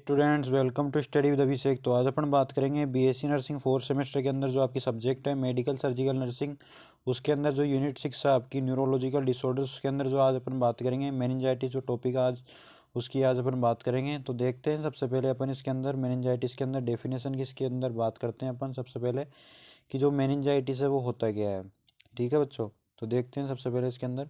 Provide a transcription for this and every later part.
Students welcome to study with Abhishek. तो आज अपन बात करेंगे बीएससी नर्सिंग फोर्थ सेमेस्टर के अंदर जो आपकी सब्जेक्ट है मेडिकल सर्जिकल नर्सिंग, उसके अंदर जो यूनिट 6 है आपकी न्यूरोलॉजिकल डिसऑर्डर्स, उसके अंदर जो आज अपन बात करेंगे मेनिंजाइटिस जो टॉपिक आज उसकी आज अपन बात करेंगे। तो देखते हैं सबसे पहले अपन इसके अंदर मेनिंजाइटिस के अंदर डेफिनेशन की इसके अंदर बात करते हैं अपन सबसे पहले कि जो मेनिंजाइटिस है वो होता क्या है। ठीक है बच्चों, तो देखते हैं सबसे पहले इसके अंदर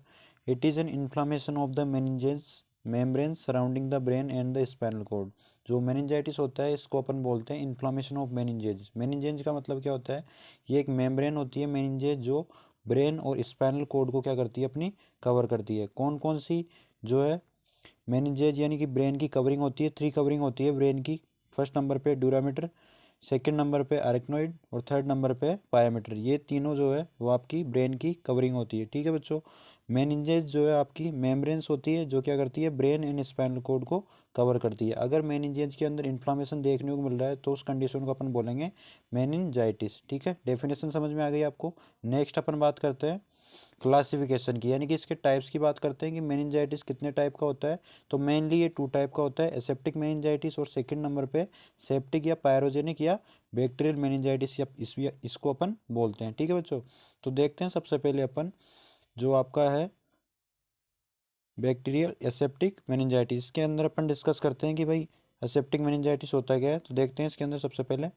it is an inflammation of the meninges membrane surrounding the brain and the spinal cord. जो मेनिंजाइटिस होता है इसको अपन बोलते हैं इन्फ्लामेशन ऑफ मेनिंजेज। मेनिंजेज का मतलब क्या होता है, ये एक मेम्ब्रेन होती है मेनिंजेज जो ब्रेन और स्पाइनल कॉर्ड को क्या करती है, अपनी कवर करती है। कौन कौन सी जो है मेनिंजेज यानी कि ब्रेन की कवरिंग होती है, 3 कवरिंग होती है ब्रेन की। फर्स्ट नंबर पे ड्यूरामीटर, सेकंड नंबर पे अरेक्नोइड और थर्ड नंबर पे पायामीटर। ये तीनों जो है वो आपकी ब्रेन की कवरिंग होती है। ठीक है बच्चों, मेनिंजेज जो है आपकी मेम्ब्रेन्स होती है जो क्या करती है, ब्रेन एंड स्पाइनल कॉर्ड को कवर करती है। अगर मेनिंजेज के अंदर इन्फ्लामेशन देखने को मिल रहा है तो उस कंडीशन को अपन बोलेंगे मेनिंजाइटिस। ठीक है, डेफिनेशन समझ में आ गई आपको। नेक्स्ट अपन बात करते हैं क्लासिफिकेशन की, यानी कि इसके टाइप्स की बात करते हैं कि मेनिंजाइटिस कितने टाइप का होता है। तो मेनली ये 2 टाइप का होता है, एसेप्टिक मेनिंजाइटिस और सेकंड नंबर पे सेप्टिक या पायरोजेनिक या बैक्टीरियल मेनिंजाइटिस या इसको अपन बोलते हैं। ठीक है बच्चों, तो देखते हैं सबसे पहले अपन जो आपका है बैक्टीरियल एसेप्टिक मेनिंजाइटिस के अंदर अपन डिस्कस करते हैं कि भाई एसेप्टिक मेनिंजाइटिस होता क्या है। तो देखते हैं इसके अंदर सबसे पहले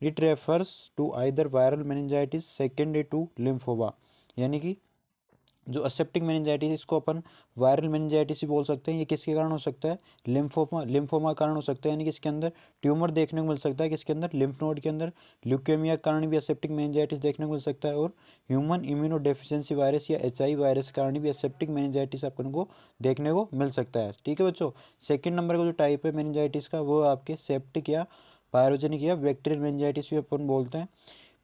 it refers to either viral meningitis secondary to lymphoma, यानी कि जो असेप्टिक मेनिंजाइटिस इसको अपन वायरल मेनिंजाइटिस ही बोल सकते हैं। ये किसके कारण हो सकता है, लिम्फोमा कारण हो सकता है, यानी कि इसके अंदर ट्यूमर देखने को मिल सकता है, किसके अंदर, लिम्फ नोड के अंदर। ल्यूकेमिया के कारण भी असेप्टिक मेनिंजाइटिस देखने को मिल सकता है और ह्यूमन इम्यूनो डेफिशिएंसी वायरस या एचआई वायरस के कारण भी असेप्टिक मेनिंजाइटिस अपन को देखने को मिल सकता है। ठीक है बच्चों, सेकेंड नंबर का जो टाइप है मेनिंजाइटिस का वो आपके सेप्टिक या पायरोजेनिक या बैक्टीरियल मेनिंजाइटिस भी अपन बोलते हैं।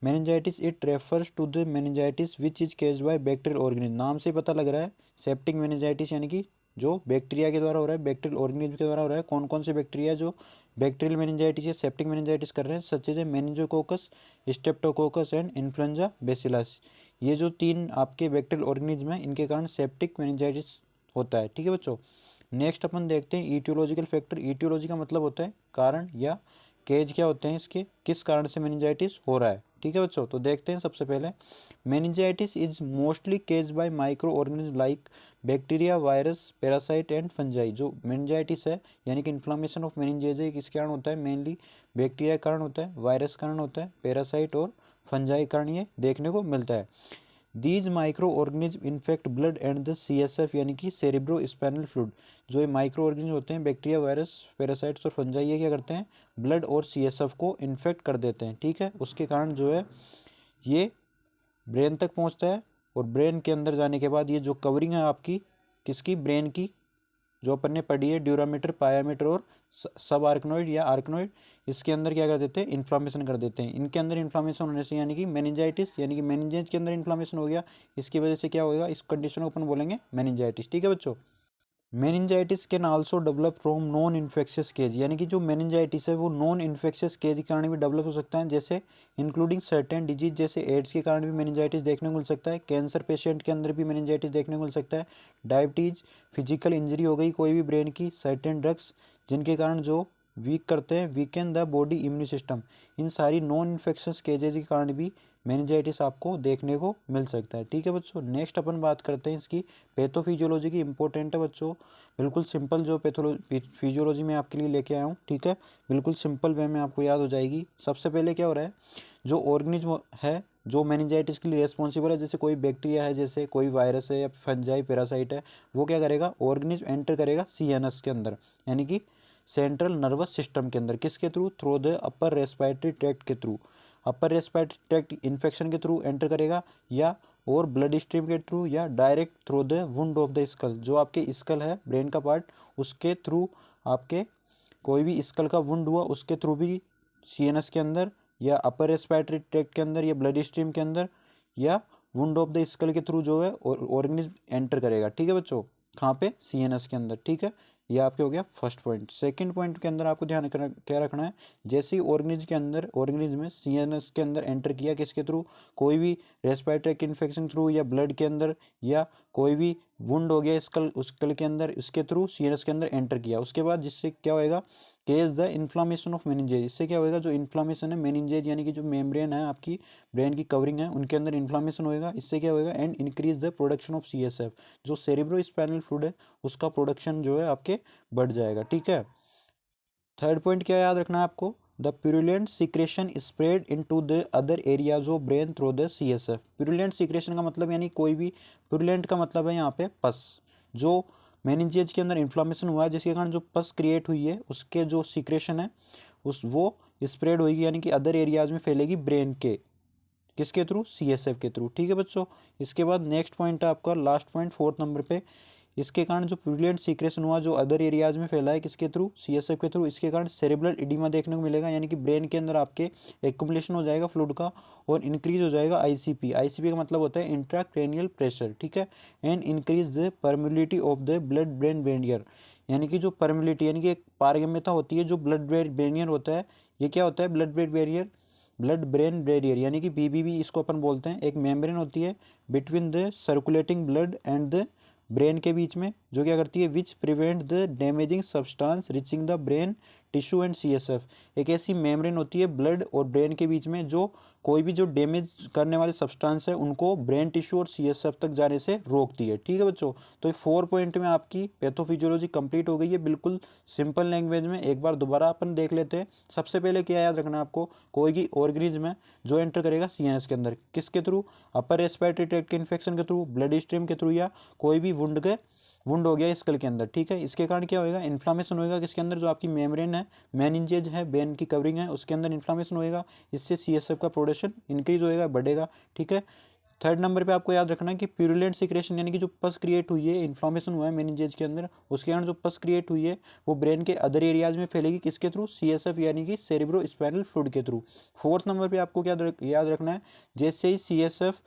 Meningitis it refers to the meningitis which is caused by bacterial organism. नाम से पता लग रहा है सेप्टिक मेनिंजाइटिस यानी कि जो बैक्टीरिया के द्वारा हो रहा है, बैक्टीरियल ऑर्गेनिज्म के द्वारा हो रहा है। कौन कौन से बैक्टीरिया जो बैक्टीरियल मेनिंजाइटिस या सेप्टिक मेनिंजाइटिस कर रहे हैं, such as meningococcus, streptococcus and influenza bacillus. ये जो 3 आपके बैक्टीरियल ऑर्गेनिज्म हैं इनके कारण सेप्टिक मेनिंजाइटिस होता है। ठीक है बच्चों, नेक्स्ट अपन देखते हैं ईटियोलॉजिकल फैक्टर। ईटियोलॉजी का मतलब होता है कारण या केज क्या होते हैं इसके, किस कारण से मेनिंजाइटिस हो रहा है। ठीक है बच्चों, तो देखते हैं सबसे पहले meningitis is mostly cause by micro organism like bacteria, virus, parasite and fungi. जो मेनिंजाइटिस है यानी कि इन्फ्लामेशन ऑफ मेनिंजेज है, किस कारण होता है, मेनली बैक्टीरिया कारण होता है, वायरस कारण होता है, पैरासाइट और फंजाई कारण ये देखने को मिलता है। These micro organism infect blood and the CSF यानी कि सेरिब्रो स्पाइनल फ्लूइड। जो ये माइक्रो ऑर्गेनिज्म होते हैं, बैक्टीरिया, वायरस, पैरासाइट्स और फंजाई, ये क्या करते हैं, ब्लड और CSF को इन्फेक्ट कर देते हैं। ठीक है, उसके कारण जो है ये ब्रेन तक पहुंचता है और ब्रेन के अंदर जाने के बाद ये जो कवरिंग है आपकी किसकी, ब्रेन की, जो अपन ने पढ़ी है ड्यूरामीटर, पायामीटर और सब आर्कनोइड या आर्कनोइड, इसके अंदर क्या कर देते हैं, इन्फ्लामेशन कर देते हैं। इनके अंदर इन्फ्लामेशन होने से यानी कि मेनिंजाइटिस यानी कि मेनिंजेज के अंदर इन्फ्लामेशन हो गया, इसकी वजह से क्या होगा, इस कंडीशन को अपन बोलेंगे मेनिंजाइटिस। ठीक है बच्चों, meningitis can also develop from non infectious cause, यानी कि जो मेनिंजाइटिस है वो नॉन इन्फेक्शियस केज के कारण भी डेवलप हो सकता है, जैसे इंक्लूडिंग सर्टेन डिजीज, जैसे एड्स के कारण भी मेनिंजाइटिस देखने को मिल सकता है। कैंसर पेशेंट के अंदर भी मेनिंजाइटिस देखने को मिल सकता है। डायबिटीज, फिजिकल इंजरी हो गई कोई भी ब्रेन की, सर्टेन ड्रग्स जिनके कारण जो वीक करते हैं, weaken the body immune system, इन सारी नॉन इन्फेक्शस केजेज के कारण भी मेनिंजाइटिस आपको देखने को मिल सकता है। ठीक है बच्चों, नेक्स्ट अपन बात करते हैं इसकी पैथोफिजियोलॉजी की। इंपॉर्टेंट है बच्चों, बिल्कुल सिंपल जो फिजियोलॉजी में आपके लिए लेके आया हूँ। ठीक है, बिल्कुल सिंपल वे में आपको याद हो जाएगी। सबसे पहले क्या हो रहा है, जो ऑर्गेनिज्म है जो मेनिंजाइटिस के लिए रेस्पॉन्सिबल है, जैसे कोई बैक्टीरिया है, जैसे कोई वायरस है या फंजाई, पैरासाइट है, वो क्या करेगा, ऑर्गेनिज्म एंटर करेगा CNS के अंदर, यानी कि सेंट्रल नर्वस सिस्टम के अंदर, किसके through, through the upper respiratory tract के through, upper respiratory tract infection के थ्रू एंटर करेगा, या और ब्लड स्ट्रीम के थ्रू, या direct through the wound of the skull, जो आपके स्कल है ब्रेन का पार्ट, उसके थ्रू आपके कोई भी स्कल का वुंड हुआ उसके थ्रू भी CNS के अंदर, या अपर रेस्पिरेटरी ट्रैक्ट के अंदर, या ब्लड स्ट्रीम के अंदर, या वुंड ऑफ द स्कल के थ्रू जो है ऑर्गेनिज्म एंटर करेगा। ठीक है बच्चों, कहाँ पे, CNS के अंदर। ठीक है, ये आपके हो गया फर्स्ट पॉइंट। सेकंड पॉइंट के अंदर आपको ध्यान क्या रखना है, जैसे ही ऑर्गेनिज्म में CNS के अंदर एंटर किया, किसके थ्रू, कोई भी रेस्पिरेटरी ट्रैक्ट इन्फेक्शन थ्रू, या ब्लड के अंदर, या कोई भी वुंड हो गया स्कल, उस स्कल के अंदर, इसके थ्रू सीएनएस के अंदर एंटर किया। उसके बाद जिससे क्या होएगा, केज द इन्फ्लामेशन ऑफ मेनिंजेज, इससे क्या होएगा, जो इन्फ्लामेशन है मेनिंजेज यानी कि जो मेम्ब्रेन है आपकी ब्रेन की कवरिंग है उनके अंदर इन्फ्लामेशन होएगा, इससे क्या होएगा, and increase the production of CSF, जो सेरेब्रो स्पाइनल फ्लूइड है उसका प्रोडक्शन जो है आपके बढ़ जाएगा। ठीक है। थर्ड पॉइंट क्या याद रखना है आपको, the purulent secretion spread into the other areas of brain through the CSF. Purulent secretion का मतलब यानी कोई भी, प्यूरुलेंट का मतलब है यहाँ पे पस, जो मेनिंजेज के अंदर इन्फ्लामेशन हुआ है जिसके कारण जो पस क्रिएट हुई है उसके जो सिक्रेशन है उस वो स्प्रेड होगी यानी कि अदर एरियाज में फैलेगी ब्रेन के, किसके थ्रू, सीएसएफ के थ्रू। ठीक है बच्चों। इसके बाद नेक्स्ट पॉइंट है आपका लास्ट पॉइंट 4th नंबर पे, इसके कारण जो प्यूरुलेंट सीक्रेशन हुआ जो अदर एरियाज में फैला है किसके थ्रू, सीएसएफ के थ्रू, इसके कारण सेरेब्रल एडिमा देखने को मिलेगा यानी कि ब्रेन के अंदर आपके एक्युमुलेशन हो जाएगा फ्लूइड का और इंक्रीज हो जाएगा आईसीपी। आईसीपी का मतलब होता है इंट्राक्रैनियल प्रेशर। ठीक है। And increase the permeability of the blood brain barrier, यानी कि जो परमिलिटी यानी कि एक पारगम्यता होती है जो ब्लड ब्रेन बैरियर होता है, ये क्या होता है, blood brain barrier, blood brain barrier यानी कि बीबीबी इसको अपन बोलते हैं, एक मेम्ब्रेन होती है between the circulating blood and the brain के बीच में, जो क्या करती है, which prevent the damaging substance reaching the brain tissue and CSF. एक ऐसी मेम्ब्रेन होती है ब्लड और ब्रेन के बीच में जो कोई भी जो डैमेज करने वाले सब्सटेंस है उनको ब्रेन टिश्यू और सीएसएफ तक जाने से रोकती है। ठीक है बच्चों। तो ये 4 पॉइंट में आपकी पैथोफिजियोलॉजी कंप्लीट हो गई है, बिल्कुल सिंपल लैंग्वेज में। एक बार दोबारा अपन देख लेते हैं। सबसे पहले क्या याद रखना है आपको, कोई भी ऑर्गेनिज्म है जो एंटर करेगा सीएनएस के अंदर, किसके थ्रू, अपर रेस्पिरेटरी ट्रैक्ट के इन्फेक्शन के थ्रू, ब्लड स्ट्रीम के थ्रू, या कोई भी वुंड हो गया स्कल के अंदर। ठीक है। इसके कारण क्या होएगा, इन्फ्लामेशन होएगा किसके अंदर, जो आपकी मेम्ब्रेन है, मेनिंजेज है, ब्रेन की कवरिंग है उसके अंदर इन्फ्लामेशन होएगा, इससे सीएसएफ का प्रोडक्शन इंक्रीज होएगा, बढ़ेगा। ठीक है। थर्ड नंबर पे आपको याद रखना है कि प्यूरुलेंट सिक्रेशन यानी कि जो पस क्रिएट हुई है, इन्फ्लामेशन हुआ है मेनिंजेज के अंदर, उसके कारण जो पस क्रिएट हुई है वो ब्रेन के अदर एरियाज में फैलेगी, किसके थ्रू, सीएसएफ यानी कि सेरेब्रो स्पाइनल फ्लूइड के थ्रू। फोर्थ नंबर पे आपको क्या याद रखना है, जैसे ही सीएसएफ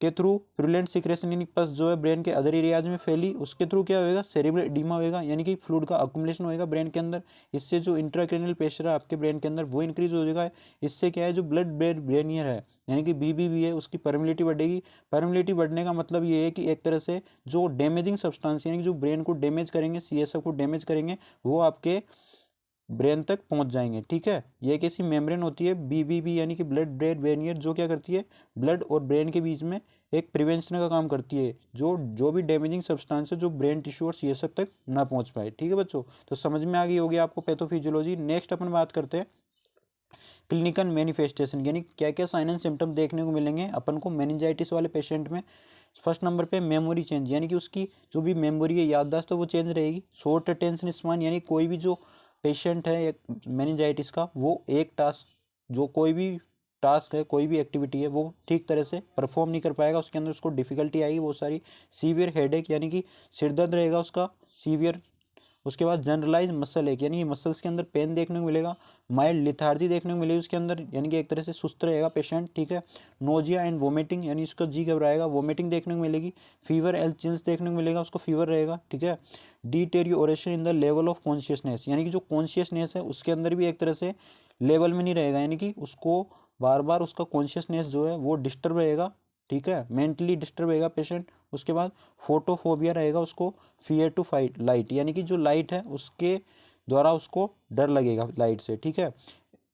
के थ्रू प्यूरुलेंट सिक्रेशन यानी पस जो है ब्रेन के अदर एरियाज में फैली, उसके थ्रू क्या होएगा, सेरेब्रल एडिमा होएगा यानी कि फ्लूइड का अकुमुलेशन होएगा ब्रेन के अंदर, इससे जो इंट्राक्रैनियल प्रेशर है आपके ब्रेन के अंदर वो इंक्रीज हो जाएगा। इससे क्या है, जो ब्लड ब्रेन बैरियर है यानी कि बीबीबी है उसकी परमिलिटी बढ़ेगी। परमिलिटी बढ़ने का मतलब ये है कि एक तरह से जो डैमेजिंग सब्सटेंस यानी कि जो ब्रेन को डैमेज करेंगे, सीएसएफ को डैमेज करेंगे, वो आपके ब्रेन तक पहुंच जाएंगे। ठीक है। ये एक ऐसी मेम्ब्रेन होती है बीबीबी यानी कि ब्लड ब्रेन बैरियर, जो क्या करती है, ब्लड और ब्रेन के बीच में एक प्रिवेंशन का काम करती है, जो जो भी डैमेजिंग सब्सटेंस है जो ब्रेन टिश्यू और सीएसएफ तक ना पहुंच पाए। ठीक है बच्चों। तो समझ में आ गई होगी आपको पैथोफिजियोलॉजी। नेक्स्ट अपन बात करते हैं क्लिनिकल मैनिफेस्टेशन, यानी क्या क्या साइन एंड सिम्टम देखने को मिलेंगे अपन को मेनिंजाइटिस वाले पेशेंट में। फर्स्ट नंबर पे मेमोरी चेंज, यानी कि उसकी जो भी मेमोरी है, याददाश्त है, वो चेंज रहेगी। शॉर्ट अटेंशन स्पैन, यानी कोई भी जो पेशेंट है मेनिंजाइटिस का, वो एक टास्क, जो कोई भी टास्क है, कोई भी एक्टिविटी है, वो ठीक तरह से परफॉर्म नहीं कर पाएगा, उसके अंदर उसको डिफिकल्टी आएगी बहुत सारी। सीवियर हेडेक, यानी कि सिर दर्द रहेगा उसका सीवियर। उसके बाद जनरलाइज मसल एक, यानी कि मसल्स के अंदर पेन देखने को मिलेगा। माइल्ड लिथार्जी देखने को मिलेगी उसके अंदर, यानी कि एक तरह से सुस्त रहेगा पेशेंट। ठीक है। नोजिया एंड वोमिटिंग, यानी उसका जी घबराएगा, वोमिटिंग देखने को मिलेगी। फीवर एंड चिल्स देखने को मिलेगा, उसको फीवर रहेगा। ठीक है। Deterioration in the level of consciousness, यानी कि जो कॉन्शियसनेस है उसके अंदर भी एक तरह से लेवल में नहीं रहेगा, यानी कि उसको बार बार उसका कॉन्शियसनेस जो है वो डिस्टर्ब रहेगा। ठीक है। मेंटली डिस्टर्ब रहेगा पेशेंट। उसके बाद फोटोफोबिया रहेगा उसको, फियर टू फाइट लाइट, यानी कि जो लाइट है उसके द्वारा उसको डर लगेगा लाइट से। ठीक है।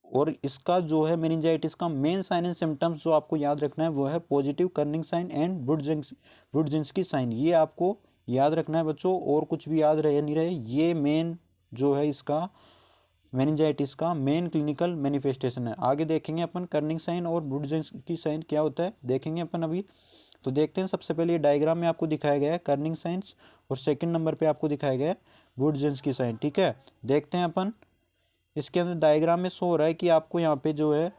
और इसका जो है मेनिंजाइटिस का मेन साइन एंड सिम्टम्स जो आपको याद रखना है वो है positive Kernig sign and Brudzinski sign. ये आपको याद रखना है बच्चों, और कुछ भी याद रहे नहीं रहे, ये मेन जो है इसका मेनिंजाइटिस का मेन क्लिनिकल मैनिफेस्टेशन है। आगे देखेंगे अपन कर्निंग साइन और ब्रुडजिंस्की साइन क्या होता है, देखेंगे अपन अभी। तो देखते हैं। सबसे पहले ये डायग्राम में आपको दिखाया गया है कर्निंग साइंस, और सेकंड नंबर पे आपको दिखाया गया है ब्रुडजिंस्की साइन। ठीक है। देखते हैं अपन। इसके अंदर डायग्राम में शो हो रहा है कि आपको यहाँ पे जो है,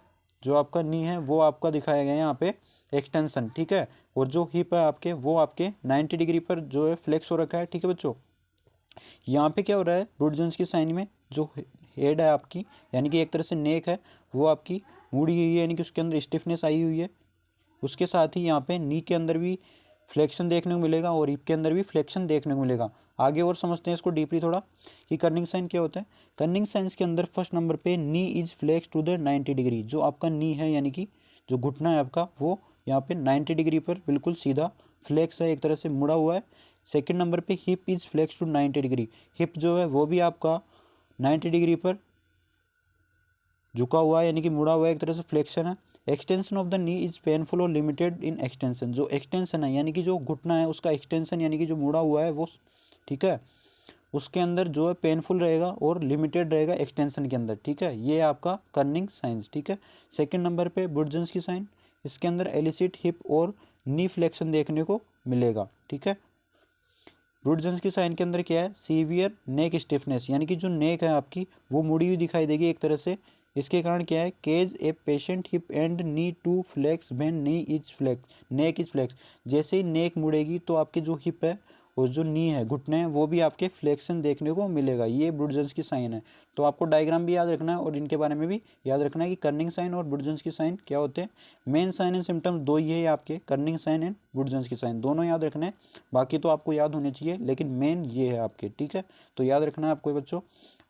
जो आपका नी है वो आपका दिखाया गया है यहाँ पे एक्सटेंशन। ठीक है। और जो हिप है आपके, वो आपके 90 डिग्री पर जो है फ्लेक्स हो रखा है। ठीक है बच्चों। यहाँ पे क्या हो रहा है, ब्रुडजिंस्की साइन में जो हेड है आपकी, यानी कि एक तरह से नेक है, वो आपकी मुड़ी हुई है, यानी कि उसके अंदर स्टिफनेस आई हुई है। उसके साथ ही यहाँ पे नी के अंदर भी फ्लेक्शन देखने को मिलेगा और हिप के अंदर भी फ्लेक्शन देखने को मिलेगा। आगे और समझते हैं इसको डीपली थोड़ा कि कर्निंग साइन क्या होता है। कर्निंग साइंस के अंदर फर्स्ट नंबर पे knee is flex to the 90 degree, जो आपका नी है यानी कि जो घुटना है आपका, वो यहाँ पे 90 डिग्री पर बिल्कुल सीधा फ्लेक्स है, एक तरह से मुड़ा हुआ है। सेकंड नंबर पे hip is flex to 90 degree, hip जो है वो भी आपका 90 डिग्री पर झुका हुआ है, यानी कि मुड़ा हुआ है, एक तरह से फ्लेक्शन है। Extension of the knee is painful और लिमिटेड इन एक्सटेंशन, जो एक्सटेंशन है यानी कि जो घुटना है उसका एक्सटेंशन यानी कि जो मुड़ा हुआ है वो, ठीक है, उसके अंदर जो है पेनफुल रहेगा और लिमिटेड रहेगा एक्सटेंशन के अंदर, ठीक है। ये आपका कर्निंग साइंस, ठीक है। सेकंड नंबर पे बुर्जन्स की साइन, इसके अंदर एलिसिट हिप और नी फ्लेक्शन देखने को मिलेगा, ठीक है। ब्रुडजन्स की साइन के अंदर क्या है, सीवियर नेक स्टिफनेस, यानी कि जो नेक है आपकी वो मुड़ी हुई दिखाई देगी एक तरह से। इसके कारण क्या है, cause a patient hip and knee to flex when knee is flex neck is flex, जैसे ही नेक मुड़ेगी तो आपकी जो हिप है और जो नी है, घुटने हैं, वो भी आपके फ्लेक्शन देखने को मिलेगा। ये ब्रुडजन्स की साइन है। तो आपको डायग्राम भी याद रखना है और इनके बारे में भी याद रखना है कि कर्निंग साइन और ब्रुडजन्स की साइन क्या होते हैं। मेन साइन एंड सिम्टम्स दो ही है आपके, कर्निंग साइन एंड ब्रुडजन्स की साइन, दोनों याद रखने हैं। बाकी तो आपको याद होने चाहिए, लेकिन मेन ये है आपके, ठीक है। तो याद रखना है आपको बच्चों।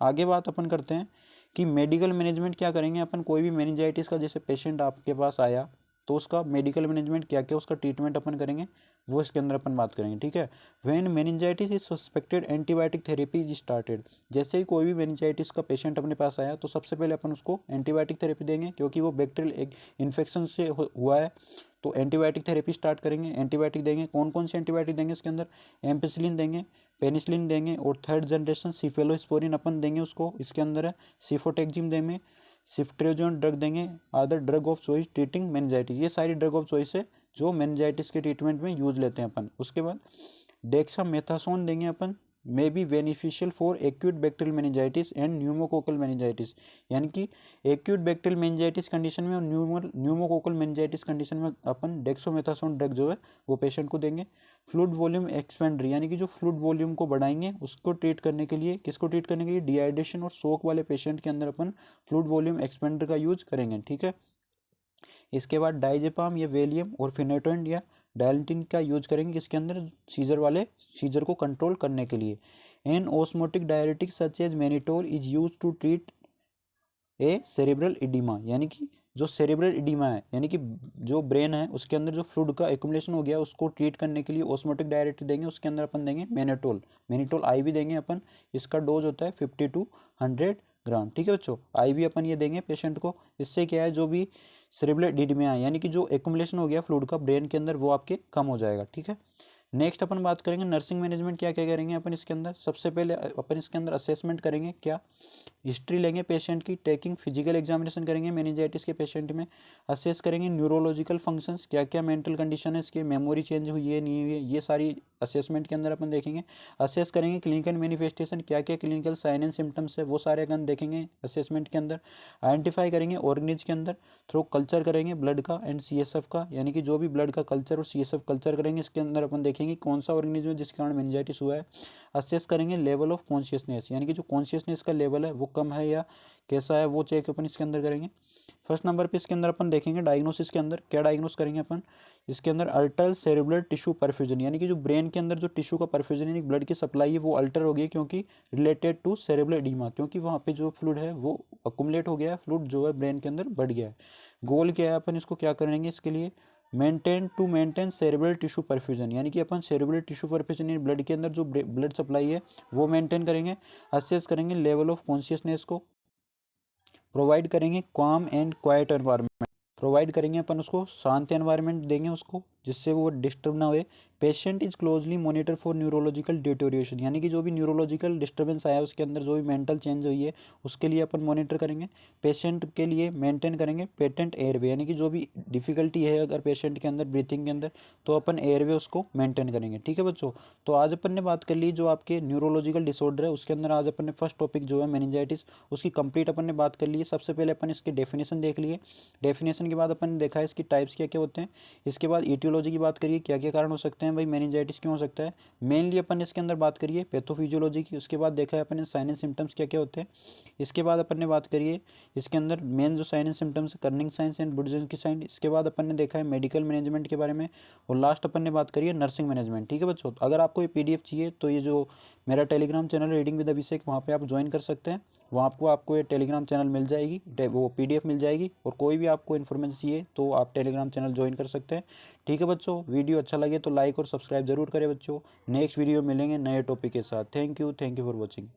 आगे बात अपन करते हैं कि मेडिकल मैनेजमेंट क्या करेंगे अपन। कोई भी मेनिंजाइटिस का जैसे पेशेंट आपके पास आया तो उसका मेडिकल मैनेजमेंट क्या क्या उसका ट्रीटमेंट अपन करेंगे, वो इसके अंदर अपन बात करेंगे, ठीक है। When meningitis is suspected antibiotic therapy is started, जैसे ही कोई भी मेनिंजाइटिस का पेशेंट अपने पास आया तो सबसे पहले अपन उसको एंटीबायोटिक थेरेपी देंगे, क्योंकि वो बैक्टीरियल इन्फेक्शन से हुआ है। तो एंटीबायोटिक थेरेपी स्टार्ट करेंगे, एंटीबायोटिक देंगे। कौन कौन से एंटीबायोटिक देंगे इसके अंदर, एम्पिसिलिन देंगे, पेनिसिलिन देंगे और थर्ड जनरेशन सिफेलोस्पोरिन अपन देंगे उसको, इसके अंदर है सिफोटेक्जिम देंगे, सिफ्ट्रेजोन ड्रग देंगे, other drug of choice treating meningitis. ये सारी ड्रग ऑफ चॉइस है जो मेनिंजाइटिस के ट्रीटमेंट में यूज लेते हैं अपन। उसके बाद डेक्सामेथासोन देंगे अपन, may be beneficial for acute bacterial meningitis and pneumococcal meningitis, यानी कि एक्यूट बैक्टीरियल मेनिंजाइटिस कंडीशन में और न्यूमोकोकल मेनिंजाइटिस कंडीशन में अपन डेक्सोमेथासोन ड्रग जो है वो पेशेंट को देंगे। फ्लूइड वॉल्यूम एक्सपेंडर, यानी कि जो फ्लूइड वॉल्यूम को बढ़ाएंगे उसको ट्रीट करने के लिए, किसको ट्रीट करने के लिए, डिहाइड्रेशन और शोक वाले पेशेंट के अंदर अपन फ्लूइड वॉल्यूम एक्सपेंडर का यूज करेंगे, ठीक है। इसके बाद डाइजेपाम या वेलियम और फिनेटोइन या डायल्टिन का यूज करेंगे किसके अंदर, सीजर को कंट्रोल करने के लिए। An osmotic diuretic such as mannitol is use to treat a cerebral oedema, यानी कि जो सेरेब्रल इडीमा है, यानी कि जो ब्रेन है उसके अंदर जो फ्लूइड का एक्युमुलेशन हो गया उसको ट्रीट करने के लिए ओस्मोटिक डायरेटिक देंगे। उसके अंदर अपन देंगे मैनिटोल IV देंगे अपन। इसका डोज होता है 50 to 100 ग्राम, ठीक है बच्चों। IV अपन ये देंगे पेशेंट को। इससे क्या है, जो भी सेरेब्रल इडीमा है यानी कि जो एक्युमुलेशन हो गया फ्लूइड का ब्रेन के अंदर वो आपके कम हो जाएगा, ठीक है। नेक्स्ट अपन बात करेंगे नर्सिंग मैनेजमेंट क्या क्या करेंगे अपन इसके अंदर। सबसे पहले अपन इसके अंदर असेसमेंट करेंगे, क्या हिस्ट्री लेंगे पेशेंट की, टेकिंग फिजिकल एग्जामिनेशन करेंगे मेनिंजाइटिस के पेशेंट में, असेस करेंगे न्यूरोलॉजिकल फंक्शंस, क्या क्या मेंटल कंडीशन है इसकी, मेमोरी चेंज हुई है नहीं हुई है, ये सारी असेसमेंट के अंदर अपन देखेंगे। असेस करेंगे क्लिनिकल मैनिफेस्टेशन, क्या क्या क्लिनिकल साइन एंड सिम्टम्स है वो सारे अपन देखेंगे असेसमेंट के अंदर। आइडेंटिफाई करेंगे ऑर्गेनिज के अंदर, थ्रू कल्चर करेंगे ब्लड का एंड CSF का, यानी कि जो भी ब्लड का कल्चर और CSF कल्चर करेंगे इसके अंदर अपन देखेंगे कौन सा ऑर्गेनिज्म है जिसके कारण मेनिंजाइटिस हुआ है। असेस करेंगे लेवल ऑफ कॉन्शियसनेस, यानी कि जो कॉन्शियसनेस का लेवल है वो कम है या कैसा है वो चेक अपन इसके अंदर करेंगे। फर्स्ट नंबर पे इसके अंदर अपन देखेंगे डायग्नोसिस के अंदर क्या डायग्नोस करेंगे अपन, इसके अंदर अल्टर सेरेब्रल टिश्यू परफ्यूजन, यानी कि जो ब्रेन के अंदर जो टिश्यू का परफ्यूजन यानी ब्लड की सप्लाई है वो अल्टर हो गई, क्योंकि रिलेटेड टू सेरेब्रल एडीमा, क्योंकि वहाँ पे जो फ्लूइड है वो अकुमुलेट हो गया है, फ्लूइड जो है ब्रेन के अंदर बढ़ गया है। गोल क्या है, अपन इसको क्या करेंगे इसके लिए, मेंटेन सेरेब्रल टिश्यू परफ्यूजन, यानी कि अपन सेरेब्रल टिश्यू परफ्यूजन यानी ब्लड के अंदर जो ब्लड सप्लाई है वो मेंटेन करेंगे। असेस करेंगे लेवल ऑफ कॉन्शियसनेस को, प्रोवाइड करेंगे काम एंड क्वाइट एनवायरनमेंट, प्रोवाइड करेंगे अपन उसको शांत एनवायरनमेंट देंगे उसको जिससे वो डिस्टर्ब ना हुए। Patient is closely monitor for neurological deterioration, यानी कि जो भी न्यूरोलॉजिकल डिस्टर्बेंस आया उसके अंदर जो भी मेंटल चेंज हुई है उसके लिए अपन मॉनिटर करेंगे। पेशेंट के लिए मेंटेन करेंगे पेटेंट एयरवे, यानी कि जो भी डिफिकल्टी है अगर पेशेंट के अंदर ब्रीथिंग के अंदर तो अपन एयरवे उसको मेंटेन करेंगे, ठीक है बच्चों। तो आज अपन ने बात कर ली जो आपके न्यूरोलॉजिकल डिसऑर्डर है उसके अंदर, आज अपन ने फर्स्ट टॉपिक जो है मेनिंजाइटिस उसकी कंप्लीट अपन ने बात कर ली है। सबसे पहले अपन इसके डेफिनेशन देख लिए, डेफिनेशन के बाद अपन ने देखा है इसकी टाइप्स क्या क्या होते हैं। इसके बाद ईटियोलॉजी की बात करिए, क्या क्या कारण हो सकते हैं भाई मेनिंजाइटिस क्यों हो सकता है, मेनली अपन इसके अंदर बात करिए पैथोफिजियोलॉजी की। उसके बाद देखा है अपन ने साइन एंड सिम्टम्स क्या क्या होते हैं। इसके बाद अपन ने बात करिए इसके अंदर मेन जो sign and symptoms Kernig signs and Brudzinski की साइन। इसके बाद अपन ने देखा है मेडिकल मैनेजमेंट के बारे में, और लास्ट अपन ने बात करी है नर्सिंग मैनेजमेंट, ठीक है बच्चों। अगर आपको ये PDF चाहिए तो ये जो मेरा टेलीग्राम चैनल रीडिंग विद अभिषेक वहाँ पे आप ज्वाइन कर सकते हैं, वहाँ आपको ये टेलीग्राम चैनल मिल जाएगी, वो PDF मिल जाएगी, और कोई भी आपको इन्फॉर्मेशन चाहिए तो आप टेलीग्राम चैनल ज्वाइन कर सकते हैं, ठीक है बच्चों, वीडियो अच्छा लगे तो लाइक और सब्सक्राइब जरूर करें बच्चों। नेक्स्ट वीडियो मिलेंगे नए टॉपिक के साथ। Thank you for watching.